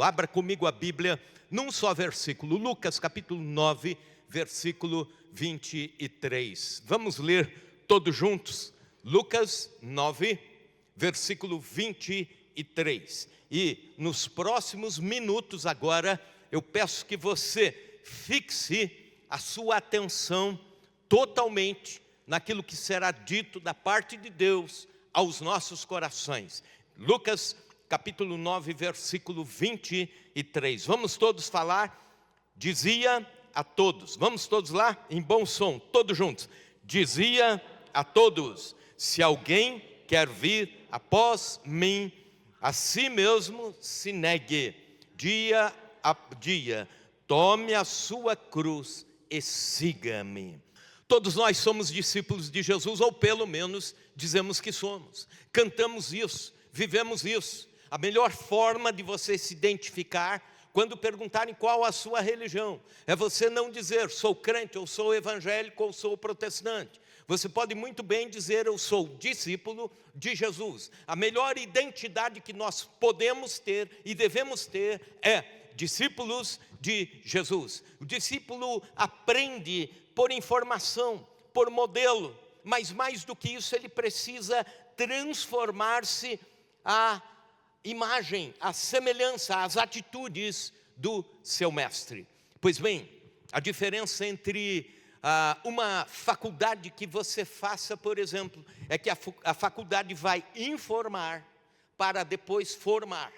versículo. Abra comigo a Bíblia num só versículo. Lucas capítulo 9, versículo 23. Vamos ler todos juntos. Lucas 9, versículo 23. E nos próximos minutos agora, eu peço que você fixe a sua atenção totalmente naquilo que será dito da parte de Deus aos nossos corações. Lucas capítulo 9, versículo 23. Vamos todos falar? Dizia a todos. Vamos todos lá? Em bom som, todos juntos. Dizia a todos: se alguém quer vir após mim, a si mesmo se negue, dia a dia, tome a sua cruz e siga-me. Todos nós somos discípulos de Jesus, ou pelo menos dizemos que somos. Cantamos isso, vivemos isso. A melhor forma de você se identificar, quando perguntarem qual a sua religião, é você não dizer sou crente, ou sou evangélico, ou sou protestante. Você pode muito bem dizer eu sou discípulo de Jesus. A melhor identidade que nós podemos ter e devemos ter é discípulos de Jesus. O discípulo aprende por informação, por modelo, mas mais do que isso ele precisa transformar-se à imagem, à semelhança, às atitudes do seu mestre. Pois bem, a diferença entre uma faculdade que você faça, por exemplo, é que a faculdade vai informar para depois formar.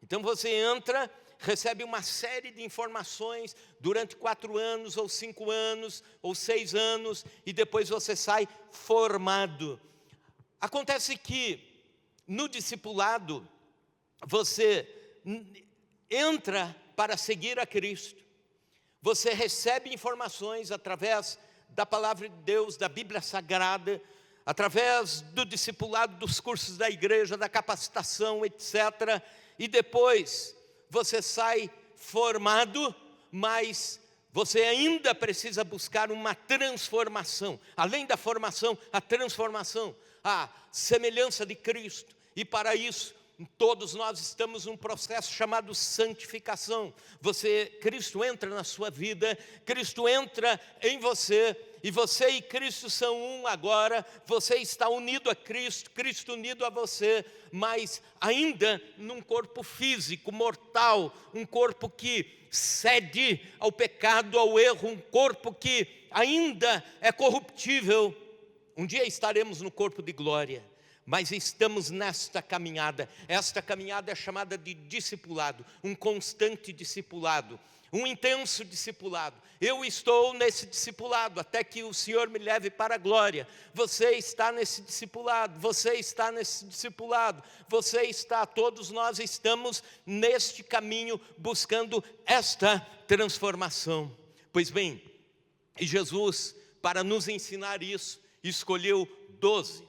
Então você entra, recebe uma série de informações durante 4 anos, ou 5 anos, ou 6 anos, e depois você sai formado. Acontece que no discipulado, você entra para seguir a Cristo. Você recebe informações através da palavra de Deus, da Bíblia Sagrada, através do discipulado, dos cursos da igreja, da capacitação, etc. E depois você sai formado, mas você ainda precisa buscar uma transformação. Além da formação, a transformação, a semelhança de Cristo. E para isso, todos nós estamos num processo chamado santificação. Cristo entra na sua vida, Cristo entra em você, e você e Cristo são um agora. Você está unido a Cristo, Cristo unido a você, mas ainda num corpo físico, mortal, um corpo que cede ao pecado, ao erro, um corpo que ainda é corruptível. Um dia estaremos no corpo de glória, mas estamos nesta caminhada. Esta caminhada é chamada de discipulado, um constante discipulado, um intenso discipulado. Eu estou nesse discipulado até que o Senhor me leve para a glória. Você está nesse discipulado, você está nesse discipulado, você está, todos nós estamos neste caminho buscando esta transformação. Pois bem, e Jesus, para nos ensinar isso, escolheu 12.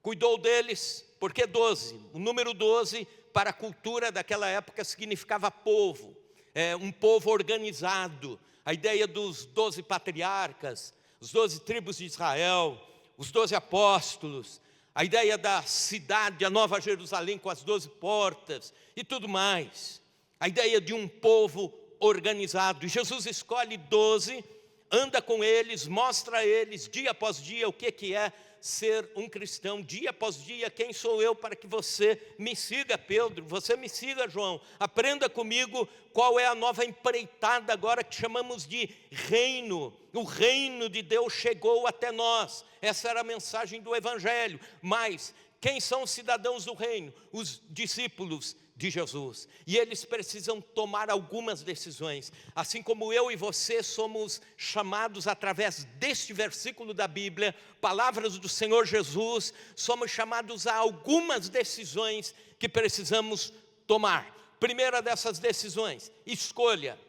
Cuidou deles, porque 12, o número 12 para a cultura daquela época significava povo, um povo organizado. A ideia dos 12 patriarcas, os 12 tribos de Israel, os 12 apóstolos, a ideia da cidade, a Nova Jerusalém com as 12 portas e tudo mais. A ideia de um povo organizado. E Jesus escolhe 12, anda com eles, mostra a eles dia após dia o que é ser um cristão, dia após dia. Quem sou eu para que você me siga, Pedro? Você me siga, João. Aprenda comigo qual é a nova empreitada agora que chamamos de reino. O reino de Deus chegou até nós. Essa era a mensagem do Evangelho. Mas quem são os cidadãos do reino? Os discípulos de Jesus. E eles precisam tomar algumas decisões. Assim como eu e você somos chamados através deste versículo da Bíblia, palavras do Senhor Jesus, somos chamados a algumas decisões que precisamos tomar. Primeira dessas decisões, escolha.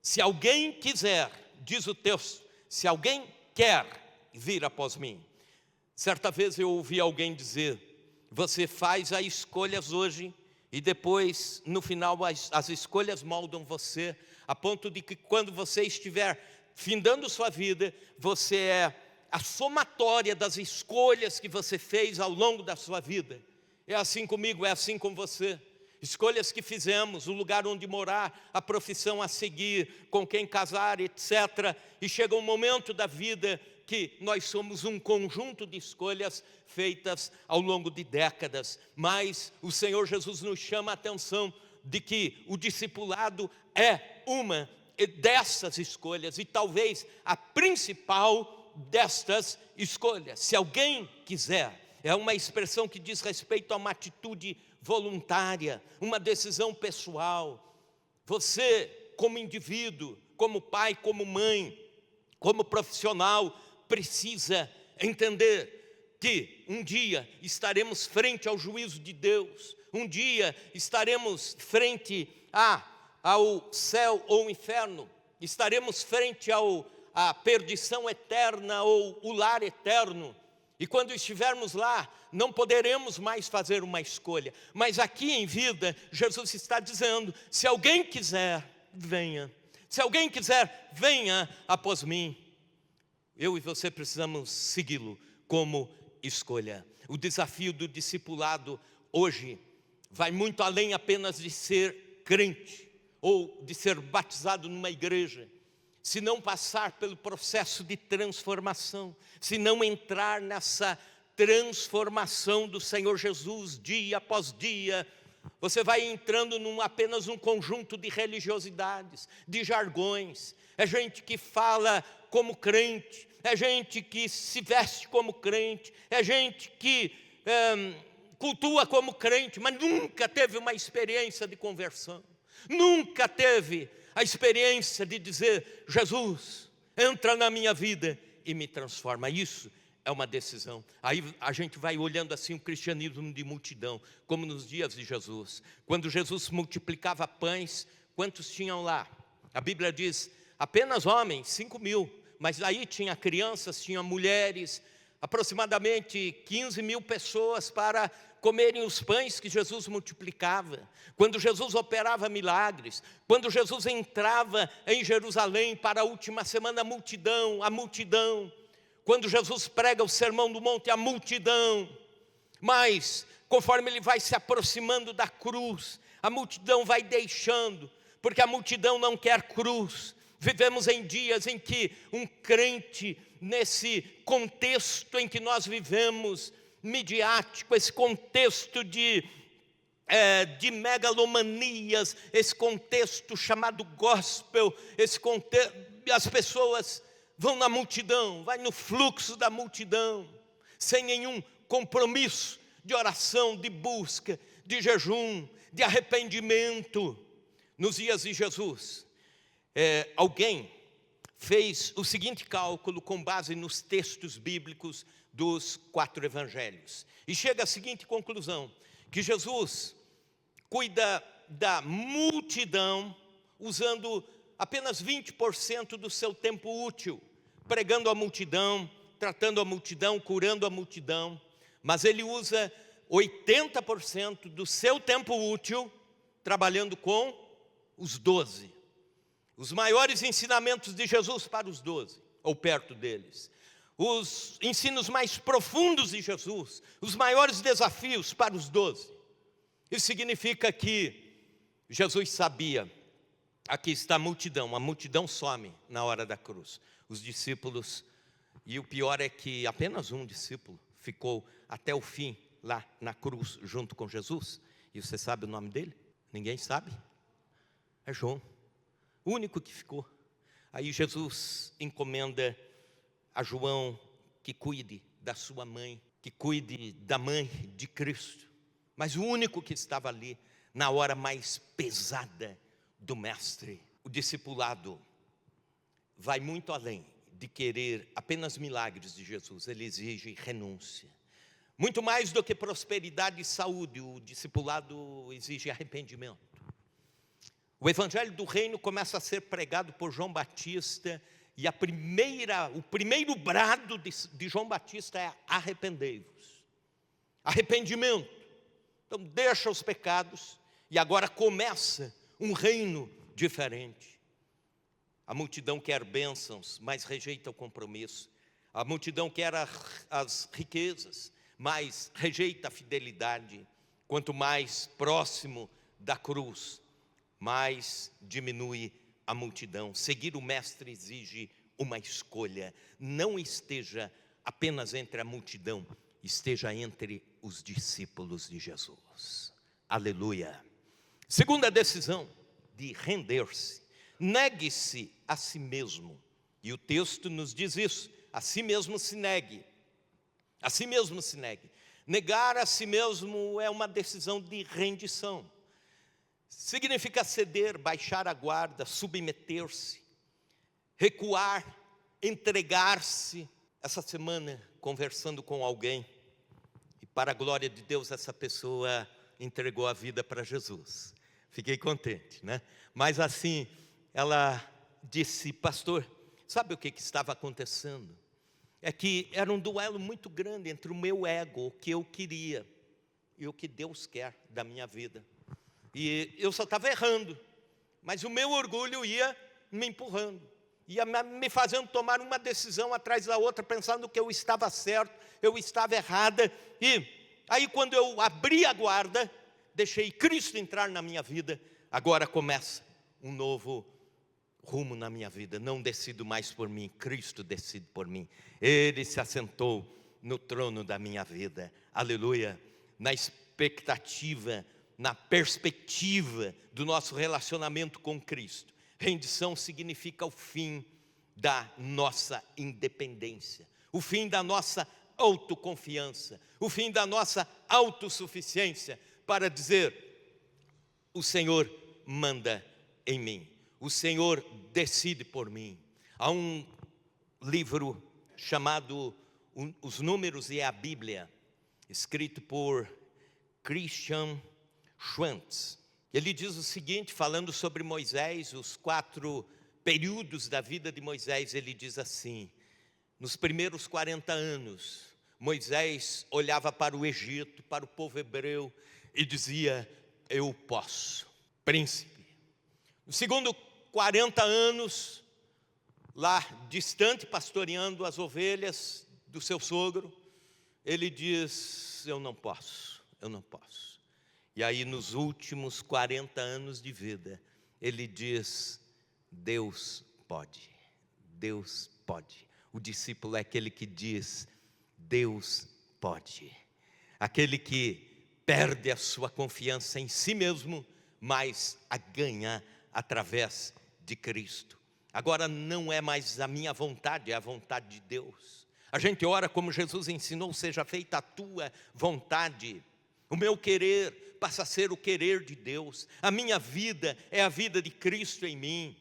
Se alguém quiser, diz o texto, se alguém quer vir após mim. Certa vez eu ouvi alguém dizer: você faz as escolhas hoje, e depois, no final, as escolhas moldam você, a ponto de que quando você estiver findando sua vida, você é a somatória das escolhas que você fez ao longo da sua vida. É assim comigo, é assim com você. escolhas que fizemos, o lugar onde morar, a profissão a seguir, com quem casar, etc. E chega um momento da vida que nós somos um conjunto de escolhas feitas ao longo de décadas. Mas o Senhor Jesus nos chama a atenção de que o discipulado é uma dessas escolhas, e talvez a principal destas escolhas. Se alguém quiser, é uma expressão que diz respeito a uma atitude voluntária, uma decisão pessoal. Você, como indivíduo, como pai, como mãe, como profissional, precisa entender que um dia estaremos frente ao juízo de Deus, um dia estaremos frente ao céu ou inferno, estaremos frente à perdição eterna ou o lar eterno. E quando estivermos lá, não poderemos mais fazer uma escolha. Mas aqui em vida, Jesus está dizendo: se alguém quiser, venha. Se alguém quiser, venha após mim. Eu e você precisamos segui-lo como escolha. O desafio do discipulado hoje vai muito além apenas de ser crente ou de ser batizado numa igreja. Se não passar pelo processo de transformação, se não entrar nessa transformação do Senhor Jesus dia após dia, você vai entrando apenas um conjunto de religiosidades, de jargões. É gente que fala como crente, é gente que se veste como crente, é gente que cultua como crente, mas nunca teve uma experiência de conversão, nunca teve a experiência de dizer: Jesus, entra na minha vida e me transforma. Isso é uma decisão. Aí a gente vai olhando assim o cristianismo de multidão, como nos dias de Jesus. Quando Jesus multiplicava pães, quantos tinham lá? A Bíblia diz, apenas homens, 5.000. Mas aí tinha crianças, tinha mulheres, aproximadamente 15.000 pessoas para comerem os pães que Jesus multiplicava. Quando Jesus operava milagres, quando Jesus entrava em Jerusalém para a última semana, a multidão. Quando Jesus prega o sermão do monte, a multidão. Mas, conforme ele vai se aproximando da cruz, a multidão vai deixando, porque a multidão não quer cruz. Vivemos em dias em que um crente, nesse contexto em que nós vivemos, midiático, esse contexto de megalomanias, esse contexto chamado gospel, as pessoas vão na multidão, vai no fluxo da multidão, sem nenhum compromisso de oração, de busca, de jejum, de arrependimento. Nos dias de Jesus, alguém fez o seguinte cálculo com base nos textos bíblicos dos 4 evangelhos, e chega à seguinte conclusão: que Jesus cuida da multidão usando apenas 20% do seu tempo útil, pregando a multidão, tratando a multidão, curando a multidão, mas ele usa 80% do seu tempo útil trabalhando com os 12. Os maiores ensinamentos de Jesus para os 12, ou perto deles. Os ensinos mais profundos de Jesus, os maiores desafios para os 12. Isso significa que Jesus sabia: aqui está a multidão some na hora da cruz. Os discípulos, e o pior é que apenas um discípulo ficou até o fim lá na cruz junto com Jesus. E você sabe o nome dele? Ninguém sabe? É João, o único que ficou. Aí Jesus encomenda a João que cuide da sua mãe, que cuide da mãe de Cristo. Mas o único que estava ali na hora mais pesada do mestre. O discipulado vai muito além de querer apenas milagres de Jesus. Ele exige renúncia. Muito mais do que prosperidade e saúde, o discipulado exige arrependimento. O evangelho do reino começa a ser pregado por João Batista, e o primeiro brado de João Batista é: arrependei-vos. Arrependimento. Então deixa os pecados, e agora começa um reino diferente. A multidão quer bênçãos, mas rejeita o compromisso. A multidão quer as riquezas, mas rejeita a fidelidade. Quanto mais próximo da cruz, mais diminui a multidão. Seguir o Mestre exige uma escolha. Não esteja apenas entre a multidão, esteja entre os discípulos de Jesus. Aleluia. Segunda decisão, de render-se. Negue-se a si mesmo. E o texto nos diz isso. A si mesmo se negue. A si mesmo se negue. Negar a si mesmo é uma decisão de rendição. Significa ceder, baixar a guarda, submeter-se, recuar, entregar-se. Essa semana, conversando com alguém, e para a glória de Deus, essa pessoa entregou a vida para Jesus. Fiquei contente, né? Mas assim, ela disse: pastor, sabe o que estava acontecendo? É que era um duelo muito grande entre o meu ego, o que eu queria, e o que Deus quer da minha vida. E eu só estava errando, mas o meu orgulho ia me empurrando, ia me fazendo tomar uma decisão atrás da outra, pensando que eu estava certo, eu estava errada. E aí quando eu abri a guarda, deixei Cristo entrar na minha vida, agora começa um novo rumo na minha vida. Não decido mais por mim, Cristo decide por mim. Ele se assentou no trono da minha vida, aleluia. Na expectativa, na perspectiva do nosso relacionamento com Cristo, rendição significa o fim da nossa independência, o fim da nossa autoconfiança, o fim da nossa autossuficiência, para dizer: o Senhor manda em mim, o Senhor decide por mim. Há um livro chamado Os Números e a Bíblia, escrito por Christian Schwantz. Ele diz o seguinte, falando sobre Moisés, os 4 períodos da vida de Moisés. Ele diz assim: nos primeiros 40 anos, Moisés olhava para o Egito, para o povo hebreu, e dizia: eu posso, príncipe. Nos segundo 40 anos, lá distante, pastoreando as ovelhas do seu sogro, ele diz: eu não posso, eu não posso. E aí nos últimos 40 anos de vida, ele diz: Deus pode, Deus pode. O discípulo é aquele que diz: Deus pode. Aquele que perde a sua confiança em si mesmo, mas a ganha através de Cristo. Agora não é mais a minha vontade, é a vontade de Deus. A gente ora como Jesus ensinou: seja feita a tua vontade. O meu querer passa a ser o querer de Deus. A minha vida é a vida de Cristo em mim.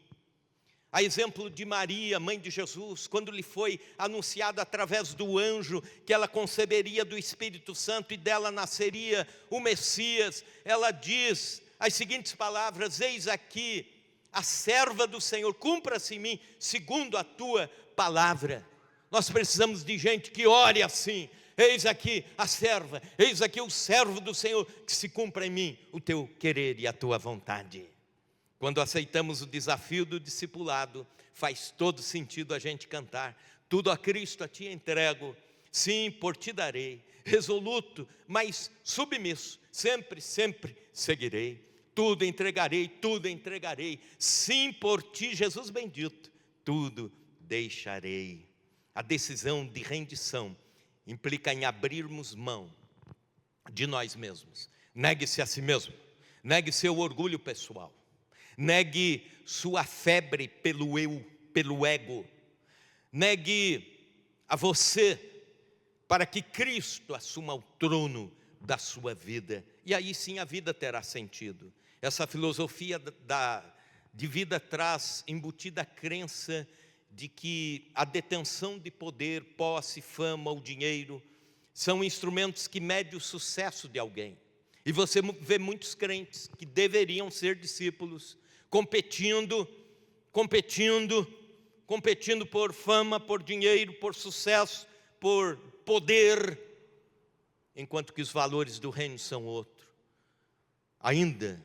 A exemplo de Maria, mãe de Jesus, quando lhe foi anunciado através do anjo que ela conceberia do Espírito Santo e dela nasceria o Messias, ela diz as seguintes palavras: eis aqui a serva do Senhor, cumpra-se em mim segundo a tua palavra. Nós precisamos de gente que ore assim: eis aqui a serva, eis aqui o servo do Senhor, que se cumpra em mim o teu querer e a tua vontade. Quando aceitamos o desafio do discipulado, faz todo sentido a gente cantar: tudo a Cristo a ti entrego, sim, por ti darei, resoluto, mas submisso, sempre, sempre seguirei. Tudo entregarei, sim, por ti, Jesus bendito, tudo deixarei. A decisão de rendição implica em abrirmos mão de nós mesmos. Negue-se a si mesmo, negue seu orgulho pessoal, negue sua febre pelo eu, pelo ego, negue a você, para que Cristo assuma o trono da sua vida, e aí sim a vida terá sentido. Essa filosofia de vida traz embutida a crença de que a detenção de poder, posse, fama ou dinheiro são instrumentos que medem o sucesso de alguém. E você vê muitos crentes que deveriam ser discípulos competindo por fama, por dinheiro, por sucesso, por poder, enquanto que os valores do reino são outros. Ainda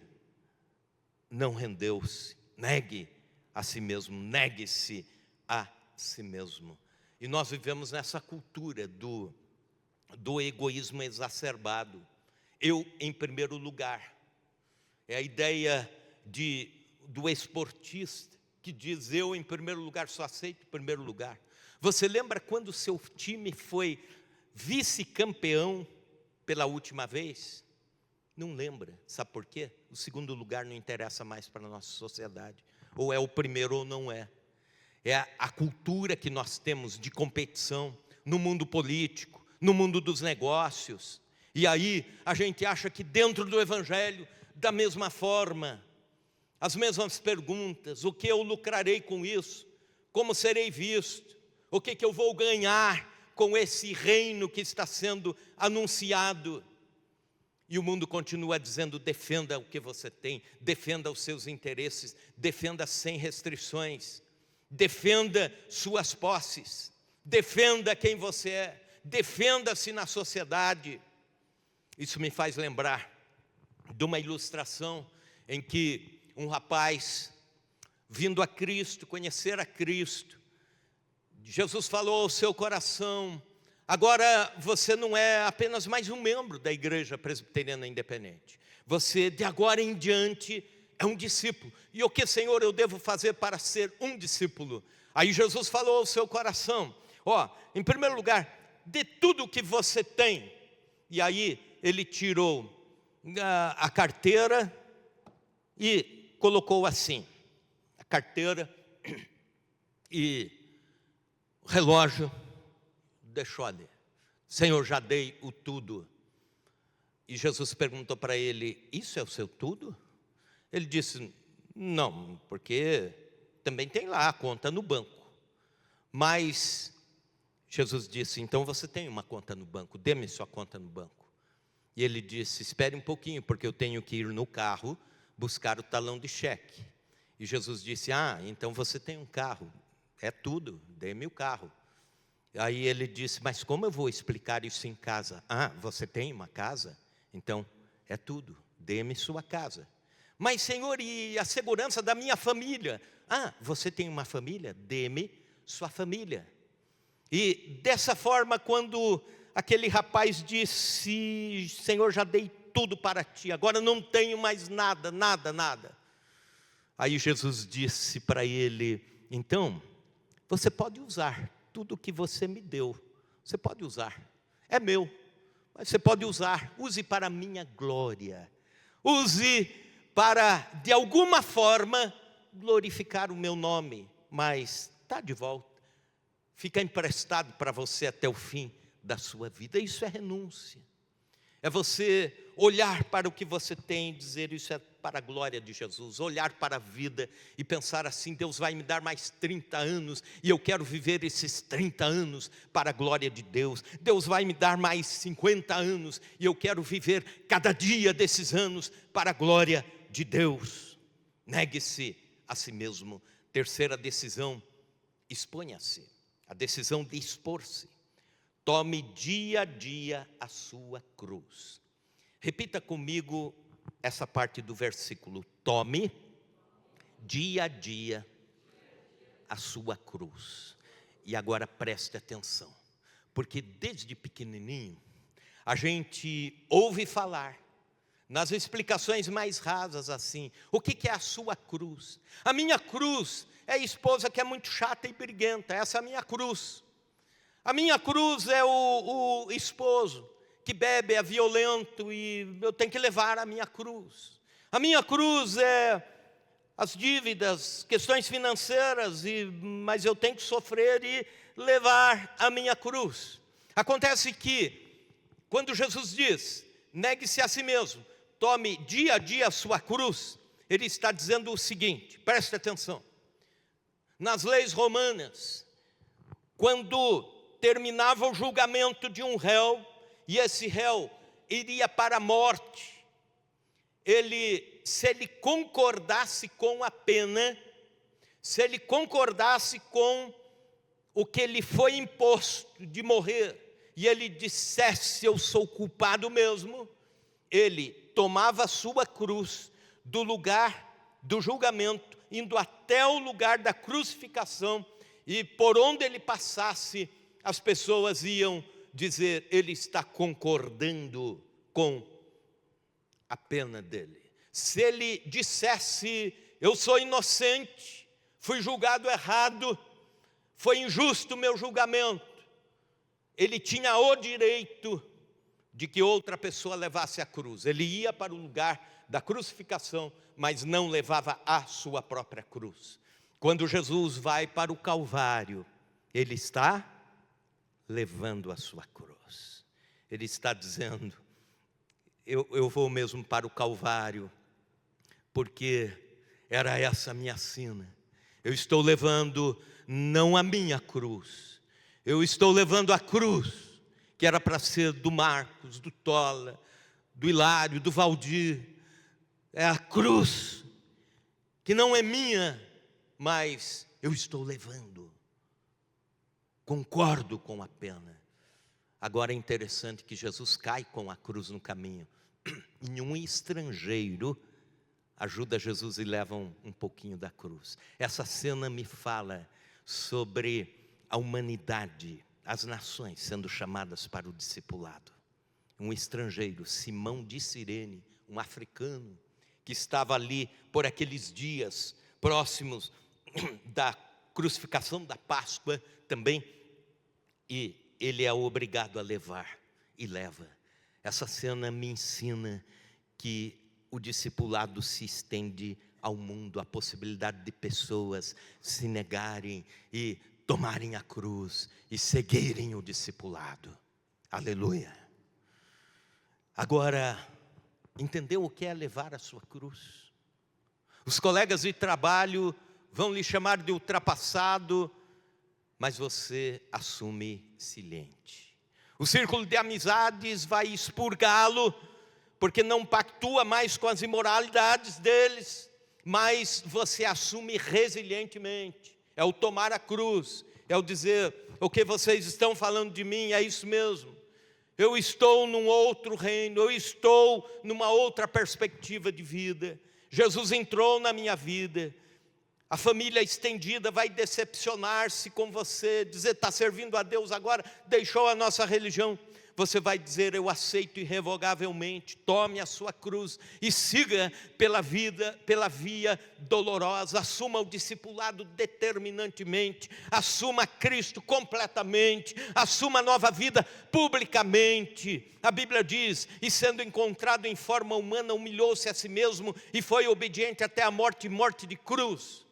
não rendeu-se. Negue a si mesmo, negue-se a si mesmo. E nós vivemos nessa cultura do egoísmo exacerbado. Eu em primeiro lugar. É a ideia do esportista que diz: eu em primeiro lugar só aceito em primeiro lugar. Você lembra quando o seu time foi vice-campeão pela última vez? Não lembra. Sabe por quê? O segundo lugar não interessa mais para a nossa sociedade. Ou é o primeiro ou não é. É a cultura que nós temos de competição no mundo político, no mundo dos negócios. E aí a gente acha que dentro do Evangelho, da mesma forma, as mesmas perguntas: o que eu lucrarei com isso? Como serei visto? O que eu vou ganhar com esse reino que está sendo anunciado? E o mundo continua dizendo: defenda o que você tem, defenda os seus interesses, defenda sem restrições, defenda suas posses, defenda quem você é, defenda-se na sociedade. Isso me faz lembrar de uma ilustração em que um rapaz, vindo a Cristo, conhecer a Cristo, Jesus falou ao seu coração: agora você não é apenas mais um membro da Igreja Presbiteriana Independente. Você, de agora em diante, é um discípulo. E o que, Senhor, eu devo fazer para ser um discípulo? Aí Jesus falou ao seu coração: em primeiro lugar, de tudo o que você tem. E aí ele tirou a carteira e colocou assim, a carteira e o relógio, deixou ali. Senhor, já dei o tudo. E Jesus perguntou para ele: isso é o seu tudo? Ele disse: não, porque também tem lá a conta no banco. Mas Jesus disse: então você tem uma conta no banco, dê-me sua conta no banco. E ele disse: espere um pouquinho, porque eu tenho que ir no carro buscar o talão de cheque. E Jesus disse: então você tem um carro, é tudo, dê-me o carro. Aí ele disse: mas como eu vou explicar isso em casa? Você tem uma casa? Então é tudo, dê-me sua casa. Mas Senhor, e a segurança da minha família? Você tem uma família? Dê-me sua família. E dessa forma, quando aquele rapaz disse: Senhor, já dei tudo para ti, agora não tenho mais nada. Aí Jesus disse para ele: então, você pode usar tudo o que você me deu. Você pode usar, é meu, mas você pode usar. Use para a minha glória. Use para, de alguma forma, glorificar o meu nome. Mas está de volta. Fica emprestado para você até o fim da sua vida. Isso é renúncia. É você olhar para o que você tem e dizer: isso é para a glória de Jesus. Olhar para a vida e pensar assim: Deus vai me dar mais 30 anos e eu quero viver esses 30 anos para a glória de Deus. Deus vai me dar mais 50 anos e eu quero viver cada dia desses anos para a glória de Deus. Negue-se a si mesmo. Terceira decisão: exponha-se. A decisão de expor-se. Tome dia a dia a sua cruz. Repita comigo essa parte do versículo: tome dia a dia a sua cruz. E agora preste atenção, porque desde pequenininho a gente ouve falar nas explicações mais rasas assim: o que é a sua cruz? A minha cruz é a esposa que é muito chata e briguenta, essa é a minha cruz. A minha cruz é o esposo que bebe, é violento e eu tenho que levar a minha cruz. A minha cruz é as dívidas, questões financeiras, mas eu tenho que sofrer e levar a minha cruz. Acontece que, quando Jesus diz: negue-se a si mesmo, tome dia a dia a sua cruz, Ele está dizendo o seguinte, preste atenção. Nas leis romanas, quando terminava o julgamento de um réu, e esse réu iria para a morte, se ele concordasse com a pena, se ele concordasse com o que lhe foi imposto de morrer, e ele dissesse: eu sou culpado mesmo, ele tomava a sua cruz do lugar do julgamento, indo até o lugar da crucificação, e por onde ele passasse, as pessoas iam dizer: ele está concordando com a pena dele. se ele dissesse: eu sou inocente, fui julgado errado, foi injusto o meu julgamento, ele tinha o direito de que outra pessoa levasse a cruz. Ele ia para o lugar da crucificação, mas não levava a sua própria cruz. Quando Jesus vai para o Calvário, ele está levando a sua cruz. Ele está dizendo: eu vou mesmo para o Calvário, porque era essa a minha sina. Eu estou levando não a minha cruz, eu estou levando a cruz que era para ser do Marcos, do Tola, do Hilário, do Valdir. É a cruz que não é minha, mas eu estou levando. Concordo com a pena. Agora é interessante que Jesus cai com a cruz no caminho. E um estrangeiro ajuda Jesus e leva um pouquinho da cruz. Essa cena me fala sobre a humanidade, as nações sendo chamadas para o discipulado. Um estrangeiro, Simão de Cirene, um africano, que estava ali por aqueles dias próximos da crucificação da Páscoa também, e ele é obrigado a levar, e leva. Essa cena me ensina que o discipulado se estende ao mundo, a possibilidade de pessoas se negarem e tomarem a cruz e seguirem o discipulado. Aleluia. Agora, entendeu o que é levar a sua cruz? Os colegas de trabalho vão lhe chamar de ultrapassado, mas você assume silente. O círculo de amizades vai expurgá-lo, porque não pactua mais com as imoralidades deles, mas você assume resilientemente. É o tomar a cruz, é o dizer: o que vocês estão falando de mim é isso mesmo. Eu estou num outro reino, eu estou numa outra perspectiva de vida. Jesus entrou na minha vida. A família estendida vai decepcionar-se com você, dizer: está servindo a Deus agora, deixou a nossa religião. Você vai dizer: eu aceito irrevogavelmente, tome a sua cruz e siga pela via dolorosa, assuma o discipulado determinantemente, assuma Cristo completamente, assuma a nova vida publicamente. A Bíblia diz: e sendo encontrado em forma humana, humilhou-se a si mesmo e foi obediente até a morte, morte de cruz.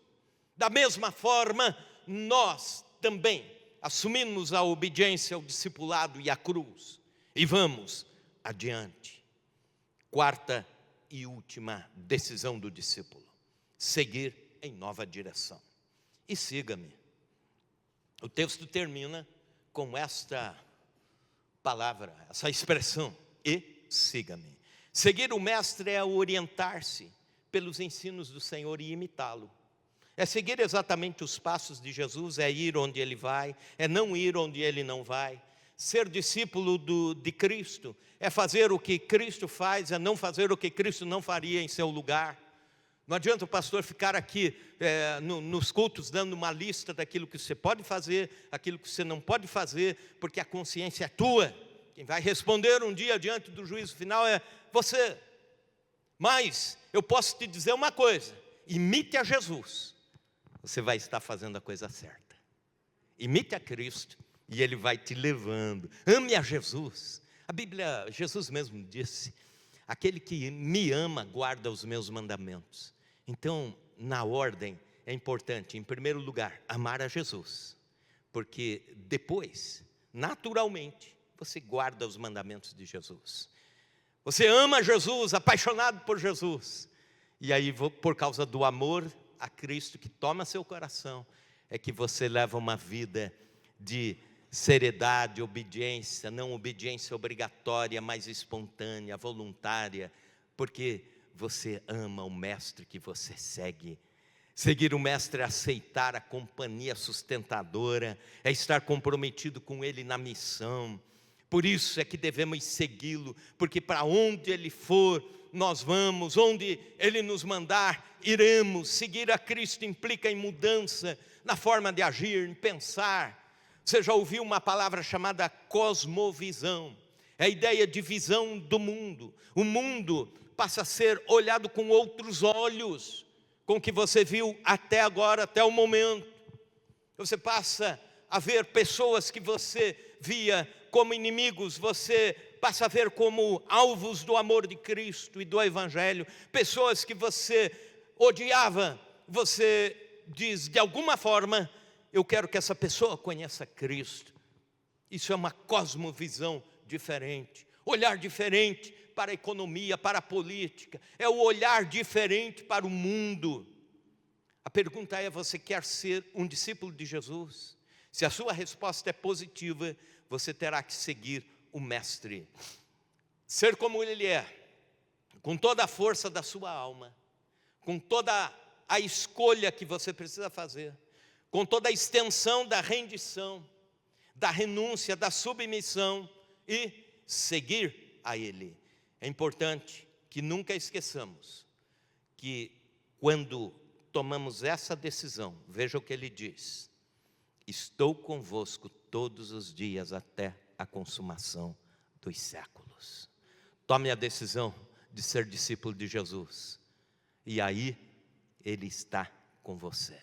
Da mesma forma, nós também assumimos a obediência ao discipulado e à cruz, e vamos adiante. Quarta e última decisão do discípulo: seguir em nova direção. E siga-me. O texto termina com esta palavra, essa expressão: e siga-me. Seguir o mestre é orientar-se pelos ensinos do Senhor e imitá-lo. É seguir exatamente os passos de Jesus, é ir onde Ele vai, é não ir onde Ele não vai. Ser discípulo de Cristo é fazer o que Cristo faz, é não fazer o que Cristo não faria em seu lugar. Não adianta o pastor ficar aqui nos cultos dando uma lista daquilo que você pode fazer, aquilo que você não pode fazer, porque a consciência é tua. Quem vai responder um dia diante do juízo final é você. Mas eu posso te dizer uma coisa: imite a Jesus. Você vai estar fazendo a coisa certa. Imite a Cristo e Ele vai te levando. Ame a Jesus. A Bíblia, Jesus mesmo disse: aquele que me ama guarda os meus mandamentos. Então, na ordem, é importante, em primeiro lugar, amar a Jesus, porque depois, naturalmente, você guarda os mandamentos de Jesus. Você ama Jesus, apaixonado por Jesus, e aí, por causa do amor a Cristo que toma seu coração, é que você leva uma vida de seriedade, obediência, não obediência obrigatória, mas espontânea, voluntária, porque você ama o mestre que você segue. Seguir o mestre é aceitar a companhia sustentadora, é estar comprometido com ele na missão. Por isso é que devemos segui-lo, porque para onde ele for, nós vamos, onde Ele nos mandar, iremos. Seguir a Cristo implica em mudança na forma de agir, em pensar. Você já ouviu uma palavra chamada cosmovisão? É a ideia de visão do mundo. O mundo passa a ser olhado com outros olhos, com o que você viu até agora, até o momento. Você passa a ver pessoas que você via como inimigos, você passa a ver como alvos do amor de Cristo e do Evangelho. Pessoas que você odiava, você diz, de alguma forma, eu quero que essa pessoa conheça Cristo. Isso é uma cosmovisão diferente, olhar diferente para a economia, para a política, é o olhar diferente para o mundo. A pergunta é, você quer ser um discípulo de Jesus? Se a sua resposta é positiva, você terá que seguir o Mestre. Ser como Ele é, com toda a força da sua alma, com toda a escolha que você precisa fazer, com toda a extensão da rendição, da renúncia, da submissão e seguir a Ele. É importante que nunca esqueçamos que quando tomamos essa decisão, veja o que Ele diz: estou convosco todos os dias até a consumação dos séculos. Tome a decisão de ser discípulo de Jesus, e aí Ele está com você.